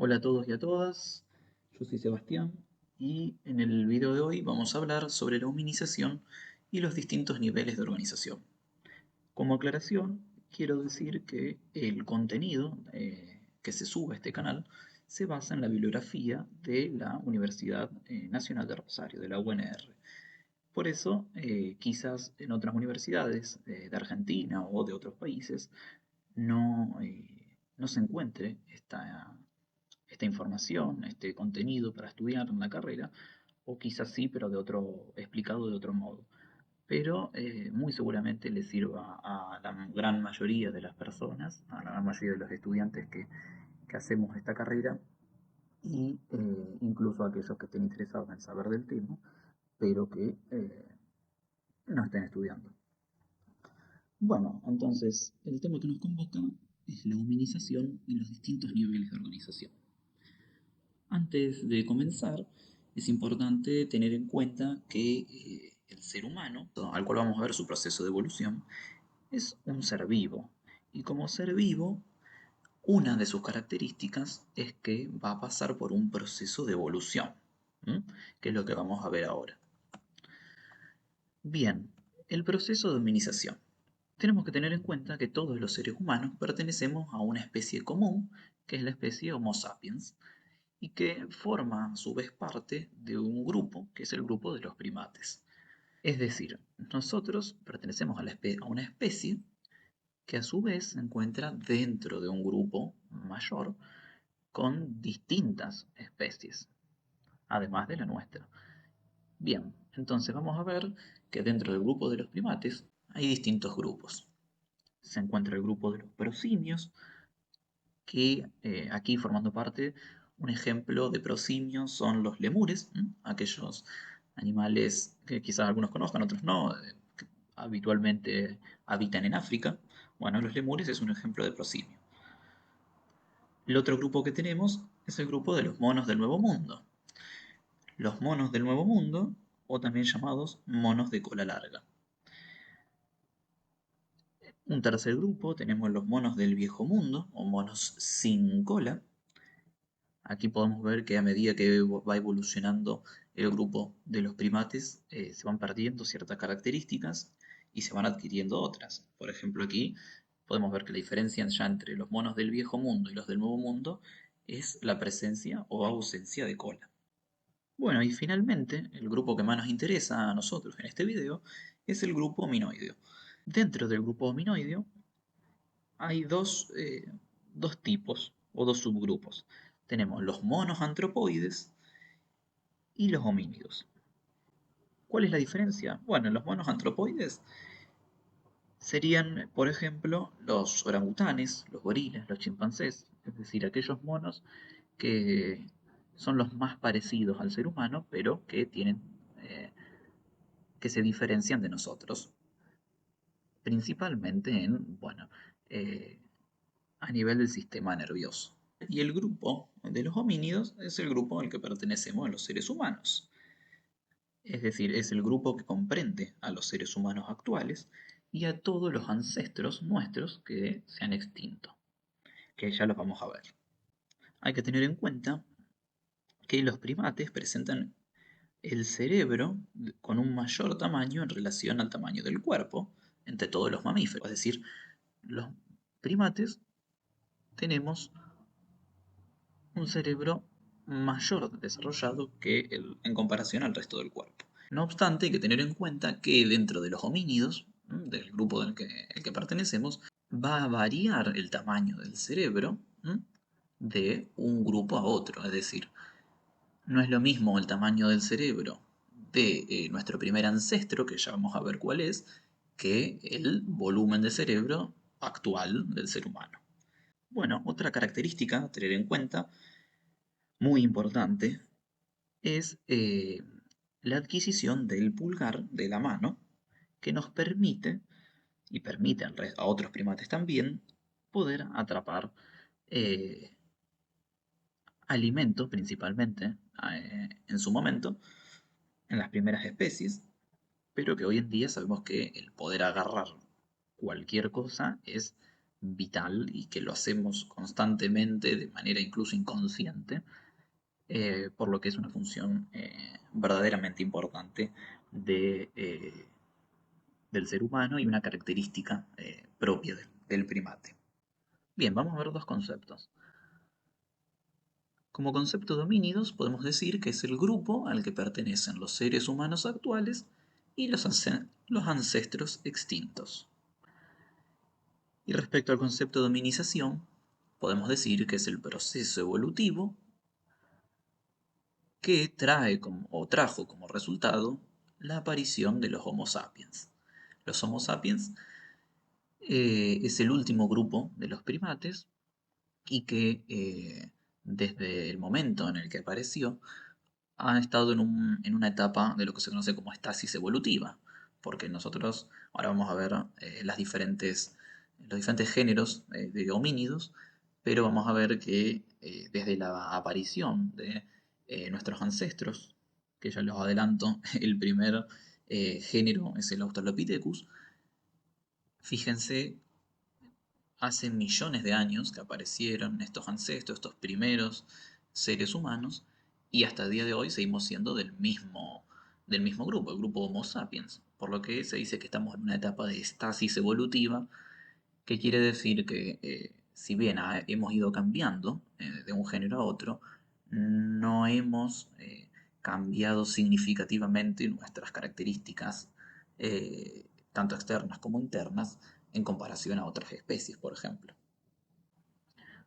Hola a todos y a todas, yo soy Sebastián y en el video de hoy vamos a hablar sobre la humanización y los distintos niveles de organización. Como aclaración, quiero decir que el contenido que se sube a este canal se basa en la bibliografía de la Universidad Nacional de Rosario, de la UNR. Por eso, quizás en otras universidades de Argentina o de otros países no se encuentre esta información, este contenido para estudiar en la carrera, o quizás sí, pero explicado de otro modo. Pero muy seguramente le sirva a la gran mayoría de las personas, a la gran mayoría de los estudiantes que hacemos esta carrera, y incluso a aquellos que estén interesados en saber del tema, pero que no estén estudiando. Bueno, entonces el tema que nos convoca es la humanización y los distintos niveles de organización. Antes de comenzar, es importante tener en cuenta que el ser humano, al cual vamos a ver su proceso de evolución, es un ser vivo. Y como ser vivo, una de sus características es que va a pasar por un proceso de evolución, ¿m? Que es lo que vamos a ver ahora. Bien, el proceso de humanización. Tenemos que tener en cuenta que todos los seres humanos pertenecemos a una especie común, que es la especie Homo sapiens, y que forma a su vez parte de un grupo, que es el grupo de los primates. Es decir, nosotros pertenecemos a una especie que a su vez se encuentra dentro de un grupo mayor con distintas especies, además de la nuestra. Bien, entonces vamos a ver que dentro del grupo de los primates hay distintos grupos. Se encuentra el grupo de los prosimios, que aquí formando parte, un ejemplo de prosimios son los lemures, aquellos animales que quizás algunos conozcan, otros no, que habitualmente habitan en África. Bueno, los lemures es un ejemplo de prosimio. El otro grupo que tenemos es el grupo de los monos del Nuevo Mundo. Los monos del Nuevo Mundo, o también llamados monos de cola larga. Un tercer grupo tenemos los monos del Viejo Mundo, o monos sin cola. Aquí podemos ver que a medida que va evolucionando el grupo de los primates, se van perdiendo ciertas características y se van adquiriendo otras. Por ejemplo, aquí podemos ver que la diferencia ya entre los monos del viejo mundo y los del nuevo mundo es la presencia o ausencia de cola. Bueno, y finalmente, el grupo que más nos interesa a nosotros en este video es el grupo hominoideo. Dentro del grupo hominoideo hay dos tipos o dos subgrupos. Tenemos los monos antropoides y los homínidos. ¿Cuál es la diferencia? Bueno, los monos antropoides serían, por ejemplo, los orangutanes, los gorilas, los chimpancés, es decir, aquellos monos que son los más parecidos al ser humano, pero eh, que se diferencian de nosotros, principalmente eh, a nivel del sistema nervioso. Y el grupo de los homínidos es el grupo al que pertenecemos los seres humanos. Es decir, es el grupo que comprende a los seres humanos actuales y a todos los ancestros nuestros que se han extinto, que ya los vamos a ver. Hay que tener en cuenta que los primates presentan el cerebro con un mayor tamaño en relación al tamaño del cuerpo entre todos los mamíferos. Es decir, los primates tenemos un cerebro mayor desarrollado en comparación al resto del cuerpo. No obstante, hay que tener en cuenta que dentro de los homínidos, del grupo el que pertenecemos, va a variar el tamaño del cerebro de un grupo a otro. Es decir, no es lo mismo el tamaño del cerebro de nuestro primer ancestro, que ya vamos a ver cuál es, que el volumen de cerebro actual del ser humano. Bueno, otra característica a tener en cuenta, muy importante, es la adquisición del pulgar de la mano, que nos permite, y permite a otros primates también, poder atrapar eh, alimentos principalmente en su momento, en las primeras especies, pero que hoy en día sabemos que el poder agarrar cualquier cosa es vital y que lo hacemos constantemente de manera incluso inconsciente, por lo que es una función verdaderamente importante del ser humano y una característica propia del primate. Bien, vamos a ver dos conceptos. Como concepto de homínidos podemos decir que es el grupo al que pertenecen los seres humanos actuales y los ancestros extintos. Y respecto al concepto de hominización, podemos decir que es el proceso evolutivo que trajo como resultado la aparición de los Homo sapiens. Los Homo sapiens es el último grupo de los primates y que desde el momento en el que apareció ha estado en una etapa de lo que se conoce como estasis evolutiva, porque nosotros ahora vamos a ver los diferentes géneros de homínidos, pero vamos a ver que desde la aparición de nuestros ancestros, que ya los adelanto, el primer género es el Australopithecus, fíjense, hace millones de años que aparecieron estos ancestros, estos primeros seres humanos, y hasta el día de hoy seguimos siendo del mismo grupo, el grupo Homo sapiens, por lo que se dice que estamos en una etapa de estasis evolutiva, que quiere decir que si bien hemos ido cambiando de un género a otro, no hemos cambiado significativamente nuestras características, tanto externas como internas, en comparación a otras especies, por ejemplo.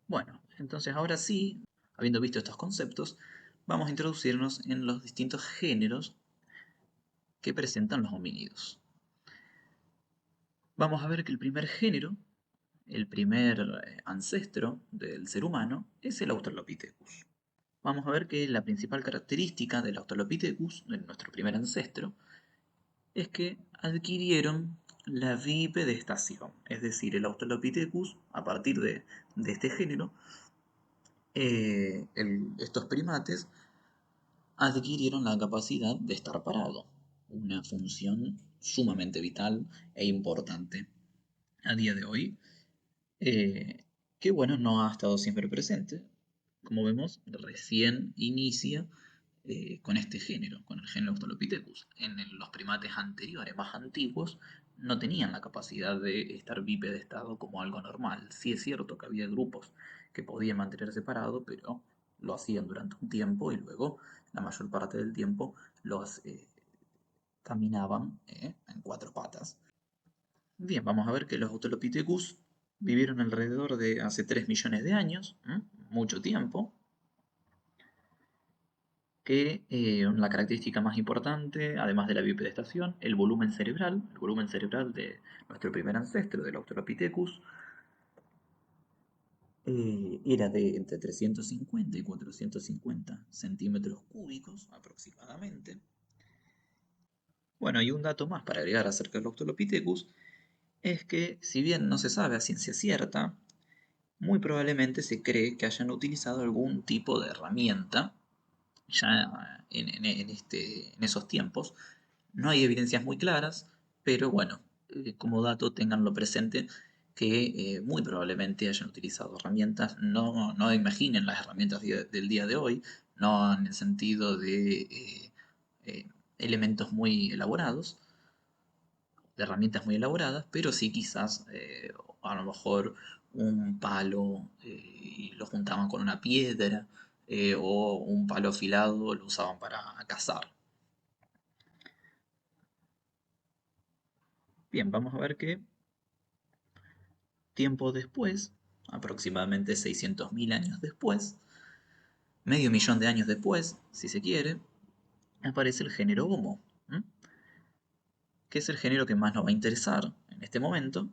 Bueno, entonces ahora sí, habiendo visto estos conceptos, vamos a introducirnos en los distintos géneros que presentan los homínidos. Vamos a ver que el primer género, el primer ancestro del ser humano, es el Australopithecus. Vamos a ver que la principal característica del Australopithecus, de nuestro primer ancestro, es que adquirieron la bipedestación. Es decir, el Australopithecus, a partir de este género, estos primates adquirieron la capacidad de estar parado, una función sumamente vital e importante a día de hoy, que bueno, no ha estado siempre presente. Como vemos, recién inicia con este género, con el género Australopithecus. Los primates anteriores, más antiguos, no tenían la capacidad de estar bipedestado como algo normal. Sí es cierto que había grupos que podían mantenerse separados, pero lo hacían durante un tiempo y luego, la mayor parte del tiempo, los caminaban en cuatro patas. Bien, vamos a ver que los Australopithecus vivieron alrededor de hace 3 millones de años, mucho tiempo, que la característica más importante, además de la bipedestación, el volumen cerebral de nuestro primer ancestro, del Australopithecus, era de entre 350 y 450 centímetros cúbicos aproximadamente. Bueno, y un dato más para agregar acerca del Australopithecus es que, si bien no se sabe a ciencia cierta, muy probablemente se cree que hayan utilizado algún tipo de herramienta ya en esos tiempos. No hay evidencias muy claras, pero bueno, como dato tenganlo presente que muy probablemente hayan utilizado herramientas, no imaginen las herramientas del día de hoy, no en el sentido de eh, elementos muy elaborados, de herramientas muy elaboradas, pero sí quizás a lo mejor un palo y lo juntaban con una piedra o un palo afilado lo usaban para cazar. Bien, vamos a ver que tiempo después, aproximadamente 600.000 años después, medio millón de años después, si se quiere, aparece el género Homo, que es el género que más nos va a interesar en este momento,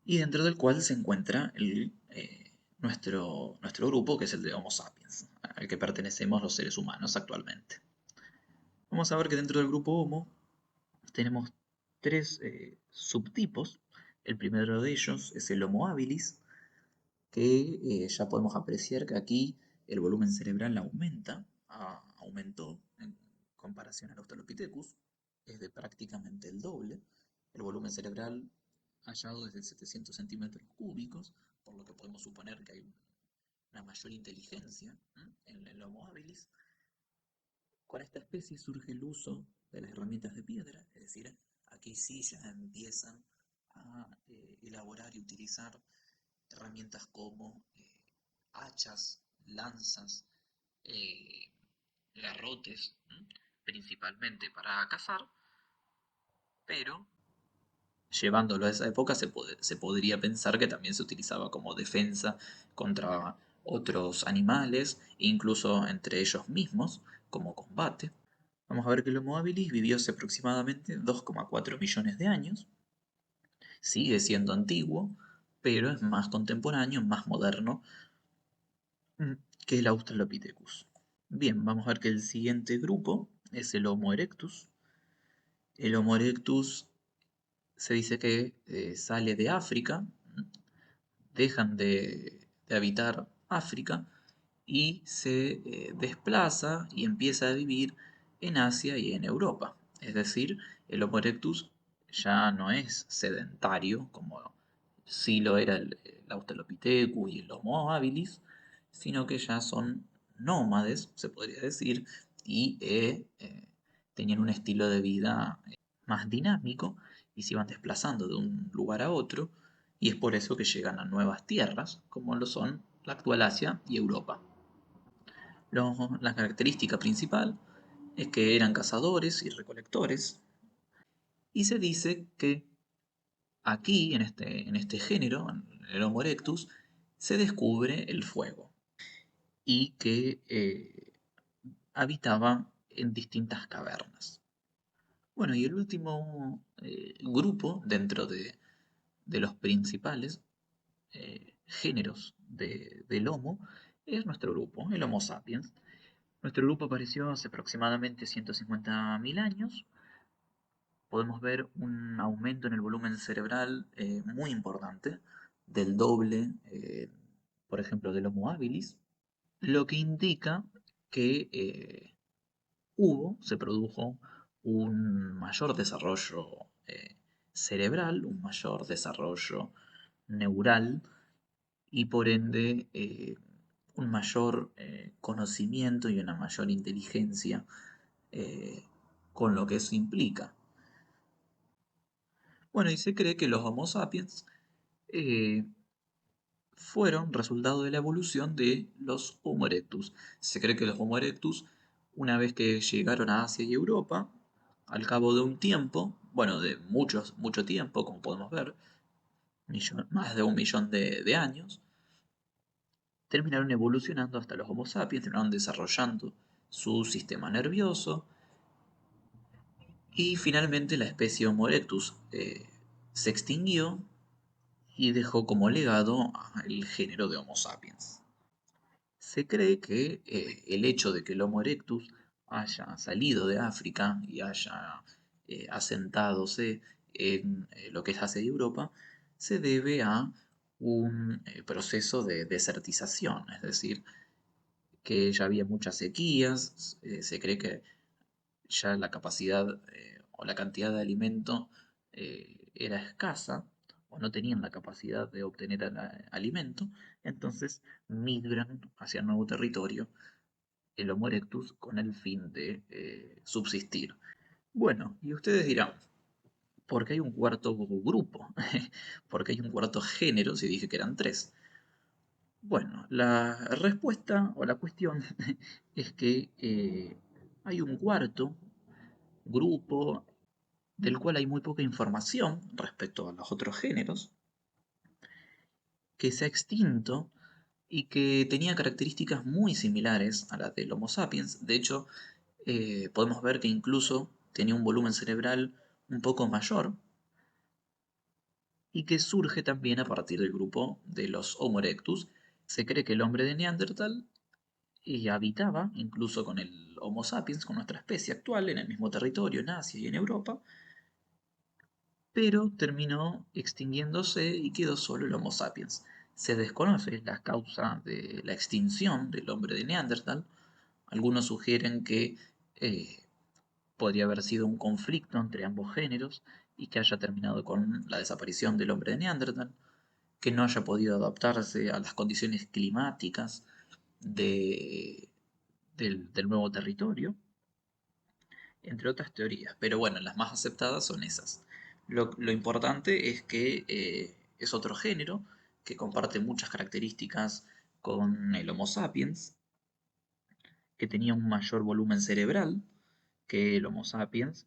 y dentro del cual se encuentra nuestro grupo, que es el de Homo sapiens, al que pertenecemos los seres humanos actualmente. Vamos a ver que dentro del grupo Homo tenemos tres subtipos. El primero de ellos es el Homo habilis, que ya podemos apreciar que aquí el volumen cerebral aumentó en comparación al Australopithecus, es de prácticamente el doble. El volumen cerebral hallado desde 700 centímetros cúbicos, por lo que podemos suponer que hay una mayor inteligencia en el Homo habilis. Con esta especie surge el uso de las herramientas de piedra, es decir, aquí sí ya empiezan a elaborar y utilizar herramientas como hachas, lanzas, eh, garrotes, principalmente para cazar, pero llevándolo a esa época se podría pensar que también se utilizaba como defensa contra otros animales, incluso entre ellos mismos, como combate. Vamos a ver que el Homo habilis vivió hace aproximadamente 2,4 millones de años. Sigue siendo antiguo, pero es más contemporáneo, más moderno que el Australopithecus. Bien, vamos a ver que el siguiente grupo es el Homo erectus. El Homo erectus se dice que sale de África, dejan de habitar África y se desplaza y empieza a vivir en Asia y en Europa. Es decir, el Homo erectus ya no es sedentario como sí lo era el Australopithecus y el Homo habilis, sino que ya son nómades, se podría decir, y tenían un estilo de vida más dinámico y se iban desplazando de un lugar a otro, y es por eso que llegan a nuevas tierras, como lo son la actual Asia y Europa. La característica principal es que eran cazadores y recolectores, y se dice que aquí, en este género, en el Homo erectus, se descubre el fuego y que habitaba en distintas cavernas. Bueno, y el último grupo dentro de los principales géneros del Homo es nuestro grupo, el Homo sapiens. Nuestro grupo apareció hace aproximadamente 150.000 años. Podemos ver un aumento en el volumen cerebral muy importante, del doble, por ejemplo, del Homo habilis, lo que indica que se produjo un mayor desarrollo cerebral, un mayor desarrollo neural y por ende un mayor conocimiento y una mayor inteligencia eh, con lo que eso implica. Bueno, y se cree que los Homo sapiens eh, fueron resultado de la evolución de los Homo erectus. Se cree que los Homo erectus, una vez que llegaron a Asia y Europa, al cabo de un tiempo, bueno, de mucho tiempo, como podemos ver, más de 1 millón de años, terminaron evolucionando hasta los Homo sapiens, terminaron desarrollando su sistema nervioso y finalmente la especie Homo erectus se extinguió y dejó como legado el género de Homo sapiens. Se cree que el hecho de que el Homo erectus haya salido de África y haya asentadose en lo que es Asia y Europa se debe a un proceso de desertización, es decir, que ya había muchas sequías, se cree que ya la capacidad o la cantidad de alimento era escasa o no tenían la capacidad de obtener alimento, entonces migran hacia el nuevo territorio, el Homo erectus, con el fin de subsistir. Bueno, y ustedes dirán, ¿por qué hay un cuarto grupo? ¿Por qué hay un cuarto género si dije que eran tres? Bueno, la respuesta o la cuestión es que hay un cuarto grupo del cual hay muy poca información respecto a los otros géneros, que se ha extinto y que tenía características muy similares a las del Homo sapiens. De hecho, podemos ver que incluso tenía un volumen cerebral un poco mayor y que surge también a partir del grupo de los Homo erectus. Se cree que el hombre de Neandertal habitaba, incluso con el Homo sapiens, con nuestra especie actual, en el mismo territorio, en Asia y en Europa, pero terminó extinguiéndose y quedó solo el Homo sapiens. Se desconoce la causa de la extinción del hombre de Neandertal. Algunos sugieren que podría haber sido un conflicto entre ambos géneros y que haya terminado con la desaparición del hombre de Neandertal, que no haya podido adaptarse a las condiciones climáticas de- del nuevo territorio, entre otras teorías. Pero bueno, las más aceptadas son esas. Lo importante es que es otro género que comparte muchas características con el Homo sapiens, que tenía un mayor volumen cerebral que el Homo sapiens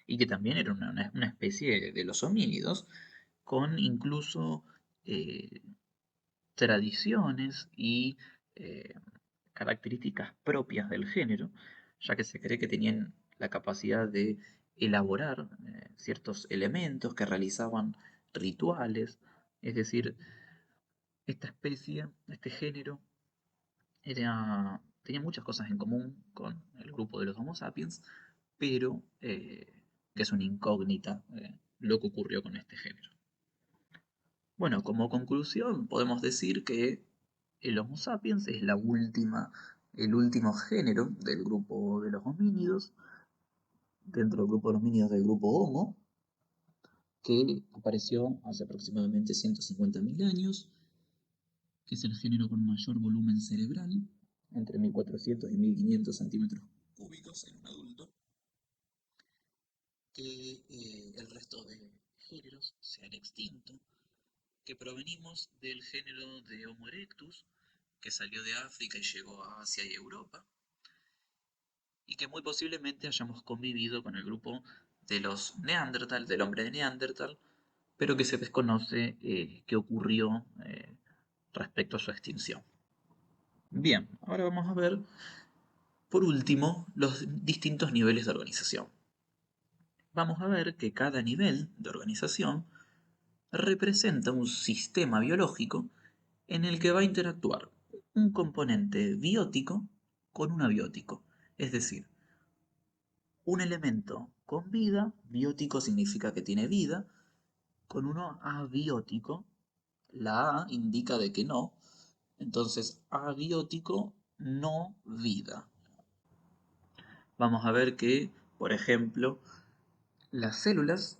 y que también era una especie de los homínidos, con incluso eh, tradiciones y eh, características propias del género, ya que se cree que tenían la capacidad de elaborar ciertos elementos que realizaban rituales, es decir, esta especie, este género, tenía muchas cosas en común con el grupo de los Homo sapiens, pero que es una incógnita lo que ocurrió con este género. Bueno, como conclusión podemos decir que el Homo sapiens es el último género del grupo de los homínidos, dentro del grupo de los homínidos del grupo Homo, que apareció hace aproximadamente 150.000 años, que es el género con mayor volumen cerebral, entre 1400 y 1500 centímetros cúbicos en un adulto, que el resto de géneros se han extinto, que provenimos del género de Homo erectus, que salió de África y llegó a Asia y Europa, y que muy posiblemente hayamos convivido con el grupo de los Neandertal, del hombre de Neandertal, pero que se desconoce qué ocurrió respecto a su extinción. Bien, ahora vamos a ver, por último, los distintos niveles de organización. Vamos a ver que cada nivel de organización representa un sistema biológico en el que va a interactuar un componente biótico con un abiótico. Es decir, un elemento con vida, biótico significa que tiene vida, con uno abiótico, la A indica de que no, entonces abiótico, no vida. Vamos a ver que, por ejemplo, las células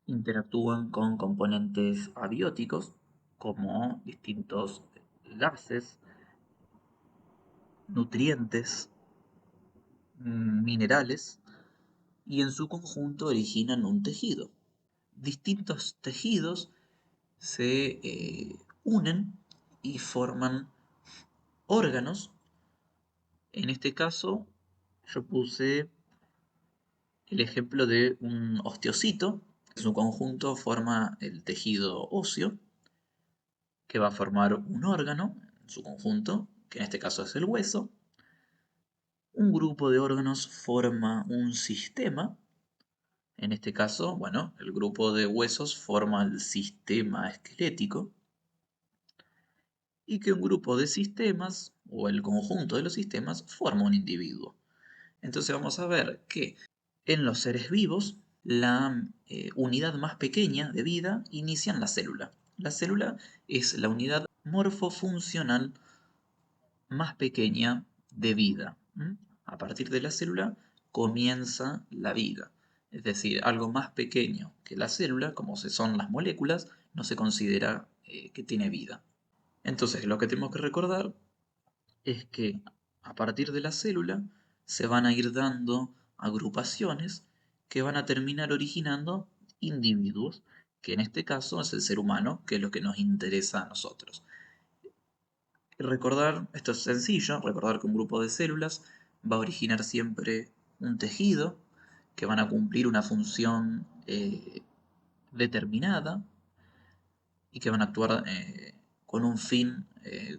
interactúan con componentes abióticos como distintos gases, nutrientes, minerales, y en su conjunto originan un tejido. Distintos tejidos se unen y forman órganos. En este caso, yo puse el ejemplo de un osteocito. En su conjunto forma el tejido óseo, que va a formar un órgano en su conjunto, que en este caso es el hueso. Un grupo de órganos forma un sistema. En este caso, bueno, el grupo de huesos forma el sistema esquelético. Y que un grupo de sistemas, o el conjunto de los sistemas, forma un individuo. Entonces vamos a ver que en los seres vivos, la unidad más pequeña de vida inicia en la célula. La célula es la unidad morfofuncional más pequeña de vida. A partir de la célula comienza la vida. Es decir, algo más pequeño que la célula, como son las moléculas, no se considera que tiene vida. Entonces, lo que tenemos que recordar es que a partir de la célula se van a ir dando agrupaciones que van a terminar originando individuos, que en este caso es el ser humano, que es lo que nos interesa a nosotros. Recordar, esto es sencillo, recordar que un grupo de células va a originar siempre un tejido, que van a cumplir una función determinada y que van a actuar con un fin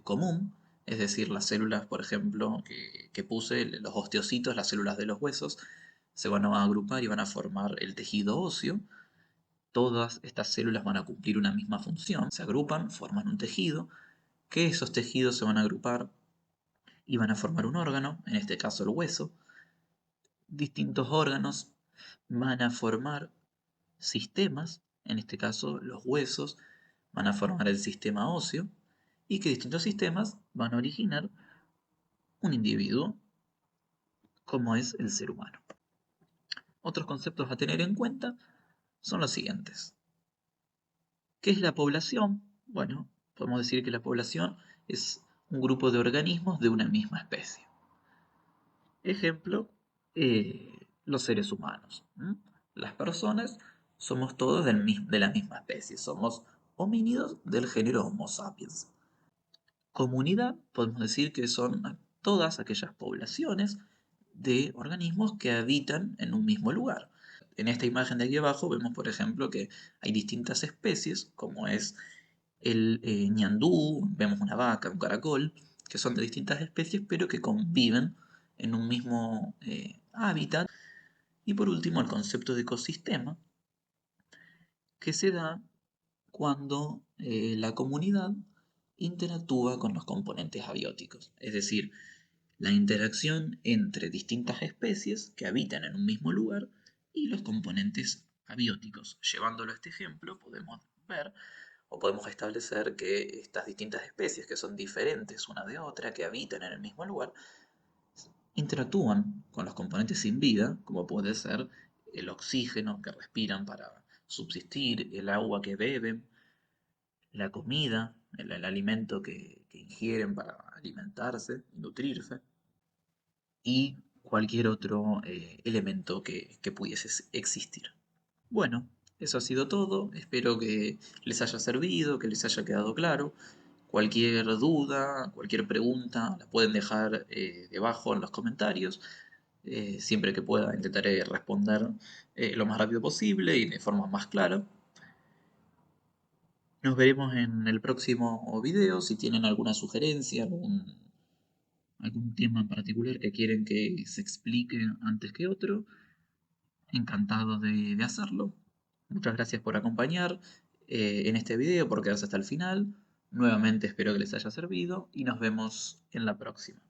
común, es decir, las células, por ejemplo, que puse, los osteocitos, las células de los huesos, se van a agrupar y van a formar el tejido óseo. Todas estas células van a cumplir una misma función, se agrupan, forman un tejido, que esos tejidos se van a agrupar y van a formar un órgano, en este caso el hueso. Distintos órganos van a formar sistemas, en este caso los huesos van a formar el sistema óseo, y que distintos sistemas van a originar un individuo como es el ser humano. Otros conceptos a tener en cuenta son los siguientes. ¿Qué es la población? Bueno, podemos decir que la población es un grupo de organismos de una misma especie. Ejemplo, los seres humanos. Las personas somos todos de la misma especie, somos homínidos del género Homo sapiens. Comunidad, podemos decir que son todas aquellas poblaciones de organismos que habitan en un mismo lugar. En esta imagen de aquí abajo vemos, por ejemplo, que hay distintas especies, como es el ñandú, vemos una vaca, un caracol, que son de distintas especies, pero que conviven en un mismo hábitat. Y por último, el concepto de ecosistema, que se da cuando la comunidad interactúa con los componentes abióticos, es decir, la interacción entre distintas especies que habitan en un mismo lugar y los componentes abióticos. Llevándolo a este ejemplo, podemos ver o podemos establecer que estas distintas especies, que son diferentes una de otra, que habitan en el mismo lugar, interactúan con los componentes sin vida, como puede ser el oxígeno que respiran para subsistir, el agua que beben, la comida, el alimento que ingieren para alimentarse y nutrirse, y cualquier otro elemento que pudiese existir. Bueno, eso ha sido todo. Espero que les haya servido, que les haya quedado claro. Cualquier duda, cualquier pregunta, la pueden dejar debajo en los comentarios. Siempre que pueda intentaré responder lo más rápido posible y de forma más clara. Nos veremos en el próximo video. Si tienen alguna sugerencia, algún tema en particular que quieren que se explique antes que otro, encantado de hacerlo. Muchas gracias por acompañar en este video, por quedarse hasta el final. Nuevamente espero que les haya servido y nos vemos en la próxima.